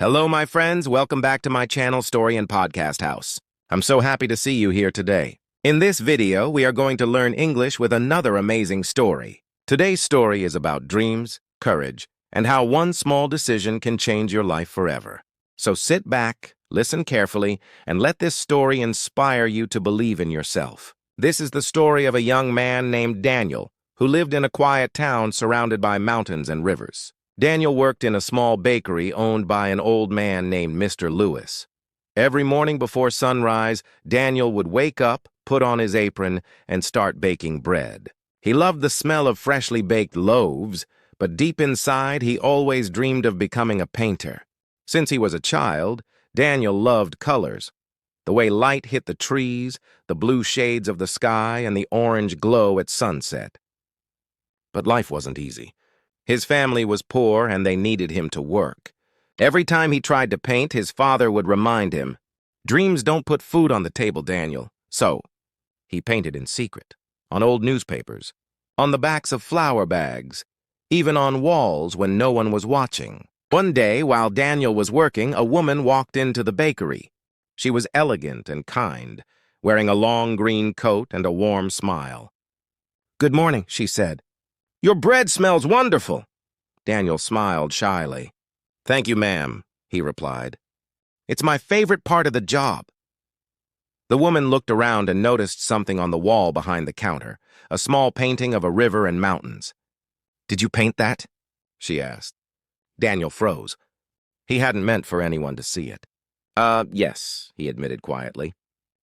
Hello, my friends. Welcome back to my channel, Story and Podcast House. I'm so happy to see you here today. In this video, we are going to learn English with another amazing story. Today's story is about dreams, courage, and how one small decision can change your life forever. So sit back, listen carefully, and let this story inspire you to believe in yourself. This is the story of a young man named Daniel, who lived in a quiet town surrounded by mountains and rivers. Daniel worked in a small bakery owned by an old man named Mr. Lewis. Every morning before sunrise, Daniel would wake up, put on his apron, and start baking bread. He loved the smell of freshly baked loaves, but deep inside he always dreamed of becoming a painter. Since he was a child, Daniel loved colors. The way light hit the trees, the blue shades of the sky, and the orange glow at sunset. But life wasn't easy. His family was poor and they needed him to work. Every time he tried to paint, his father would remind him, "Dreams don't put food on the table, Daniel." So, he painted in secret, on old newspapers, on the backs of flour bags, even on walls when no one was watching. One day, while Daniel was working, a woman walked into the bakery. She was elegant and kind, wearing a long green coat and a warm smile. "Good morning," she said. "Your bread smells wonderful." Daniel smiled shyly. "Thank you, ma'am," he replied. "It's my favorite part of the job." The woman looked around and noticed something on the wall behind the counter, a small painting of a river and mountains. "Did you paint that?" she asked. Daniel froze. He hadn't meant for anyone to see it. Yes," he admitted quietly.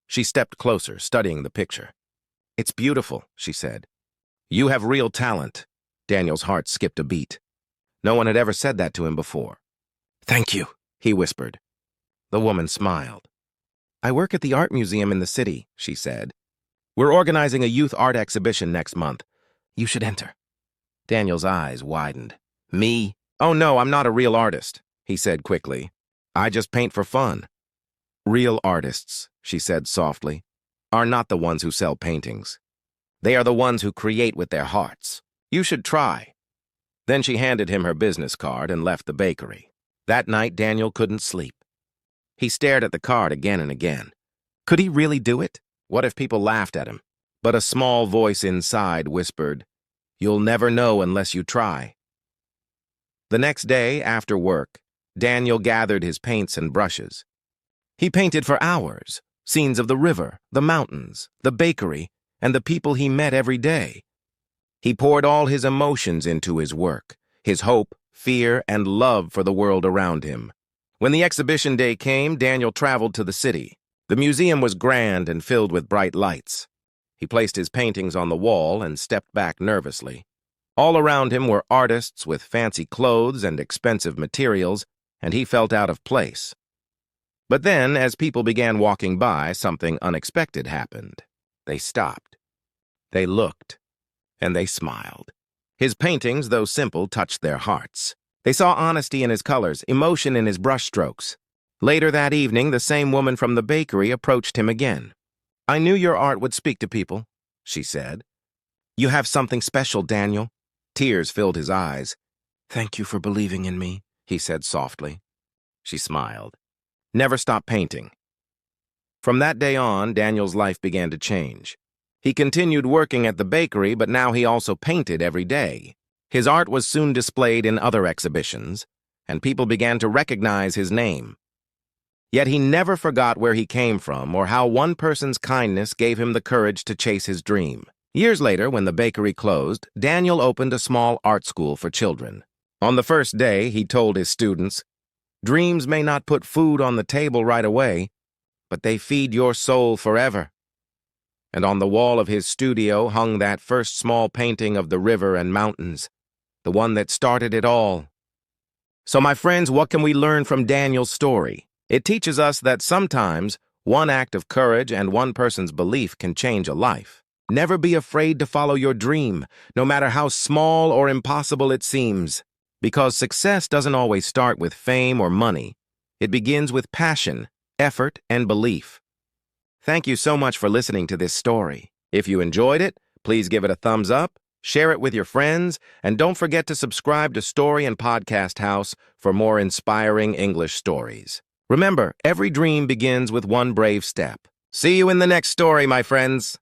She stepped closer, studying the picture. "It's beautiful," she said. "You have real talent." Daniel's heart skipped a beat. No one had ever said that to him before. "Thank you," he whispered. The woman smiled. "I work at the art museum in the city," she said. "We're organizing a youth art exhibition next month. You should enter." Daniel's eyes widened. "Me? Oh no, I'm not a real artist," he said quickly. "I just paint for fun." "Real artists," she said softly, "are not the ones who sell paintings. They are the ones who create with their hearts. You should try." Then she handed him her business card and left the bakery. That night, Daniel couldn't sleep. He stared at the card again and again. Could he really do it? What if people laughed at him? But a small voice inside whispered, "You'll never know unless you try." The next day, after work, Daniel gathered his paints and brushes. He painted for hours, scenes of the river, the mountains, the bakery, and the people he met every day. He poured all his emotions into his work, his hope, fear, and love for the world around him. When the exhibition day came, Daniel traveled to the city. The museum was grand and filled with bright lights. He placed his paintings on the wall and stepped back nervously. All around him were artists with fancy clothes and expensive materials, and he felt out of place. But then, as people began walking by, something unexpected happened. They stopped. They looked. And they smiled. His paintings, though simple, touched their hearts. They saw honesty in his colors, emotion in his brushstrokes. Later that evening, the same woman from the bakery approached him again. "I knew your art would speak to people," she said. "You have something special, Daniel." Tears filled his eyes. "Thank you for believing in me," he said softly. She smiled. "Never stop painting." From that day on, Daniel's life began to change. He continued working at the bakery, but now he also painted every day. His art was soon displayed in other exhibitions, and people began to recognize his name. Yet he never forgot where he came from or how one person's kindness gave him the courage to chase his dream. Years later, when the bakery closed, Daniel opened a small art school for children. On the first day, he told his students, "Dreams may not put food on the table right away, but they feed your soul forever." And on the wall of his studio hung that first small painting of the river and mountains, the one that started it all. So, my friends, what can we learn from Daniel's story? It teaches us that sometimes one act of courage and one person's belief can change a life. Never be afraid to follow your dream, no matter how small or impossible it seems. Because success doesn't always start with fame or money. It begins with passion, effort, and belief. Thank you so much for listening to this story. If you enjoyed it, please give it a thumbs up, share it with your friends, and don't forget to subscribe to Story and Podcast House for more inspiring English stories. Remember, every dream begins with one brave step. See you in the next story, my friends.